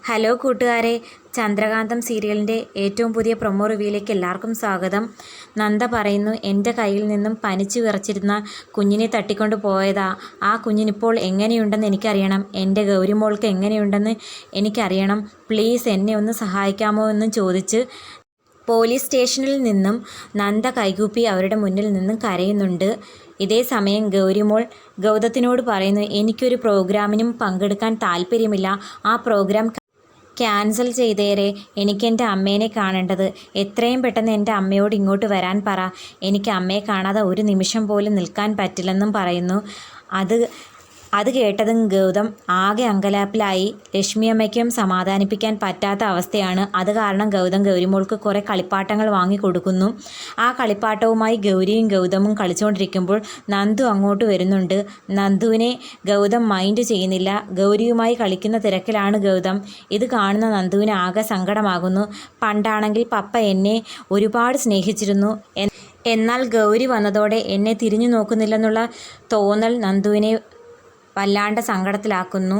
Hello കൂട്ടുകാരെ, ചന്ദ്രകാന്തം സീരിയലിൻ്റെ ഏറ്റവും പുതിയ പ്രൊമോ റിവ്യൂയിലേക്ക് എല്ലാവർക്കും സ്വാഗതം. നന്ദ പറയുന്നു, എൻ്റെ കയ്യിൽ നിന്നും പനിച്ചു വിറച്ചിരുന്ന കുഞ്ഞിനെ തട്ടിക്കൊണ്ട് പോയതാ. ആ കുഞ്ഞിനിപ്പോൾ എങ്ങനെയുണ്ടെന്ന് എനിക്കറിയണം. എൻ്റെ ഗൗരിമോൾക്ക് എങ്ങനെയുണ്ടെന്ന് എനിക്കറിയണം. പ്ലീസ് എന്നെ ഒന്ന് സഹായിക്കാമോ എന്നും ചോദിച്ച് പോലീസ് സ്റ്റേഷനിൽ നിന്നും നന്ദ കൈകൂപ്പി അവരുടെ മുന്നിൽ നിന്നും കരയുന്നുണ്ട്. ഇതേ സമയം ഗൗരിമോൾ ഗൗതത്തിനോട് പറയുന്നു, എനിക്കൊരു പ്രോഗ്രാമിനും പങ്കെടുക്കാൻ താല്പര്യമില്ല. ആ പ്രോഗ്രാം ക്യാൻസൽ ചെയ്തേരെ. എനിക്കെൻ്റെ അമ്മേനെ കാണേണ്ടത്. എത്രയും പെട്ടെന്ന് എൻ്റെ അമ്മയോട് ഇങ്ങോട്ട് വരാൻ പറ. എനിക്ക് അമ്മയെ കാണാതെ ഒരു നിമിഷം പോലും നിൽക്കാൻ പറ്റില്ലെന്നും പറയുന്നു. അത് കേട്ടതും ഗൗതം ആകെ അങ്കലാപ്പിലായി. ലക്ഷ്മിയമ്മയ്ക്കും സമാധാനിപ്പിക്കാൻ പറ്റാത്ത അവസ്ഥയാണ്. അത് കാരണം ഗൗതം ഗൗരിമോൾക്ക് കുറേ കളിപ്പാട്ടങ്ങൾ വാങ്ങിക്കൊടുക്കുന്നു. ആ കളിപ്പാട്ടവുമായി ഗൗരിയും ഗൗതമും കളിച്ചുകൊണ്ടിരിക്കുമ്പോൾ നന്ദു അങ്ങോട്ട് വരുന്നുണ്ട്. നന്ദുവിനെ ഗൗതം മൈൻഡ് ചെയ്യുന്നില്ല. ഗൗരിയുമായി കളിക്കുന്ന തിരക്കിലാണ് ഗൗതം. ഇത് കാണുന്ന നന്ദുവിന് ആകെ സങ്കടമാകുന്നു. പണ്ടാണെങ്കിൽ പപ്പ എന്നെ ഒരുപാട് സ്നേഹിച്ചിരുന്നു. എന്നാൽ ഗൗരി വന്നതോടെ എന്നെ തിരിഞ്ഞു നോക്കുന്നില്ലെന്നുള്ള തോന്നൽ നന്ദുവിനെ വല്ലാണ്ട് സങ്കടത്തിലാക്കുന്നു.